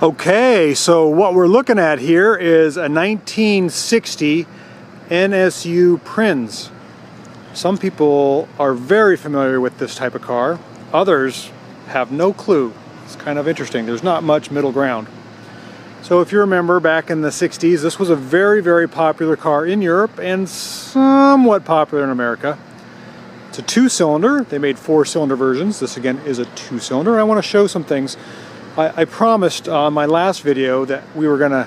Okay, so what we're looking at here is a 1960 NSU Prinz. Some people are very familiar with this type of car. Others have no clue. It's kind of interesting. There's not much middle ground. So if you remember back in the 60s, this was a very, very popular car in Europe and somewhat popular in America. It's a two-cylinder. They made four-cylinder versions. This again is a two-cylinder. I want to show some things. I promised on my last video that we were gonna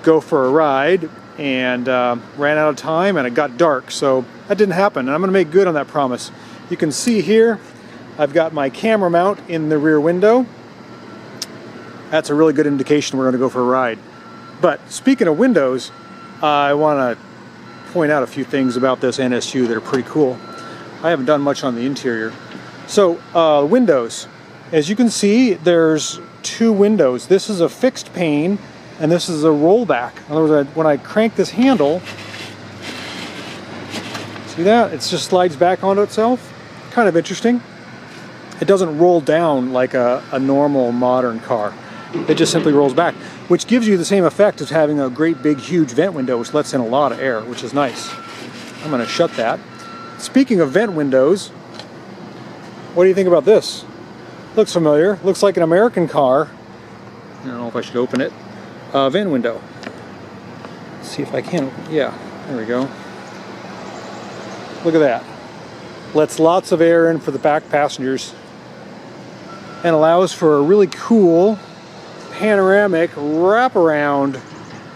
go for a ride and ran out of time and it got dark, so that didn't happen, and I'm gonna make good on that promise. You can see here I've got my camera mount in the rear window. That's a really good indication we're gonna go for a ride. But speaking of windows, I want to point out a few things about this NSU that are pretty cool. I haven't done much on the interior. So windows, as you can see, there's two windows. This is a fixed pane and this is a rollback. In other words, when I crank this handle, see that? It just slides back onto itself. Kind of interesting. It doesn't roll down like a normal modern car. It just simply rolls back, which gives you the same effect as having a great big huge vent window, which lets in a lot of air, which is nice. I'm going to shut that. Speaking of vent windows, what do you think about this? Looks familiar. Looks like an American car. I don't know if I should open it. Vent window. Let's see if I can. Yeah, there we go. Look at that. Lets lots of air in for the back passengers and allows for a really cool panoramic wraparound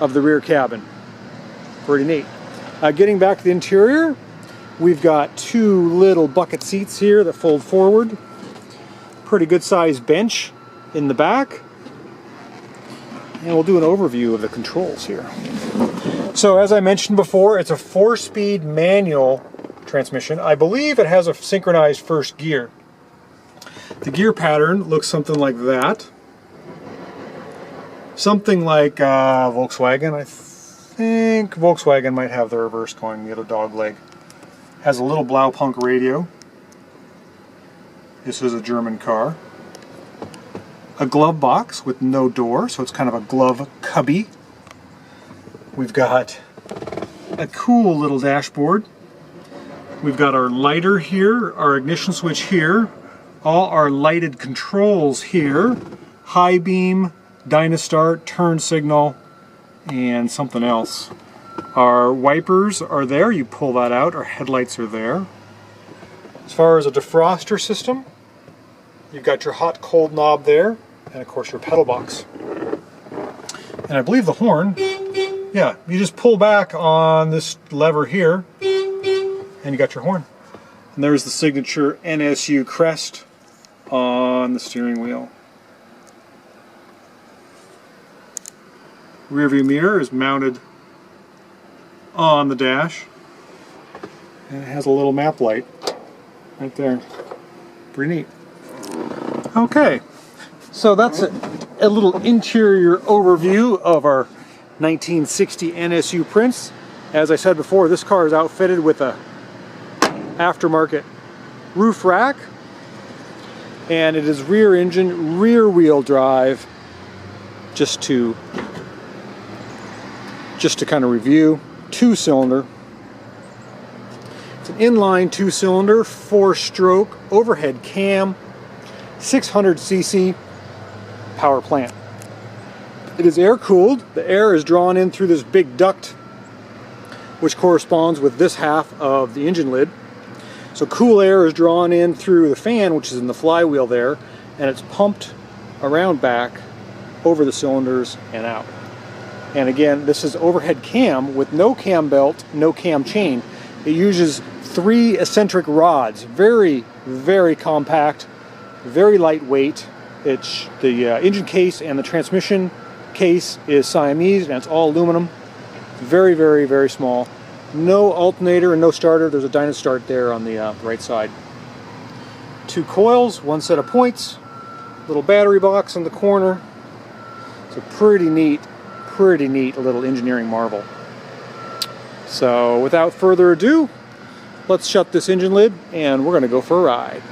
of the rear cabin. Pretty neat. Getting back to the interior, we've got two little bucket seats here that fold forward. Pretty good sized bench in the back, and we'll do an overview of the controls here. So as I mentioned before, it's a 4-speed manual transmission. I believe it has a synchronized first gear. The gear pattern looks something like that. Something like Volkswagen. I think Volkswagen might have the reverse going, the other dog leg. Has a little Blaupunkt radio. This is a German car. A glove box with no door, so it's kind of a glove cubby. We've got a cool little dashboard. We've got our lighter here, our ignition switch here, all our lighted controls here, high beam, Dynastart, turn signal, and something else. Our wipers are there, you pull that out, our headlights are there. As far as a defroster system, you've got your hot cold knob there, and of course your pedal box. And I believe the horn, yeah, you just pull back on this lever here, and you got your horn. And there's the signature NSU crest on the steering wheel. Rear view mirror is mounted on the dash, and it has a little map light right there. Pretty neat. Okay, so that's a little interior overview of our 1960 NSU Prinz. As I said before, this car is outfitted with a aftermarket roof rack, and it is rear engine, rear wheel drive. Just to kind of review, two-cylinder. It's an inline two-cylinder, 4-stroke, overhead cam, 600cc power plant. It is air-cooled. The air is drawn in through this big duct, which corresponds with this half of the engine lid. So cool air is drawn in through the fan, which is in the flywheel there, and it's pumped around back over the cylinders and out. And again, this is overhead cam with no cam belt, no cam chain. It uses 3 eccentric rods, very, very compact, very lightweight. It's the engine case and the transmission case is Siamese, and it's all aluminum. Very, very, very small. No alternator and no starter. There's a Dynastart there on the right side. 2 coils, 1 set of points, little battery box in the corner. It's a pretty neat little engineering marvel. So without further ado, let's shut this engine lid and we're going to go for a ride.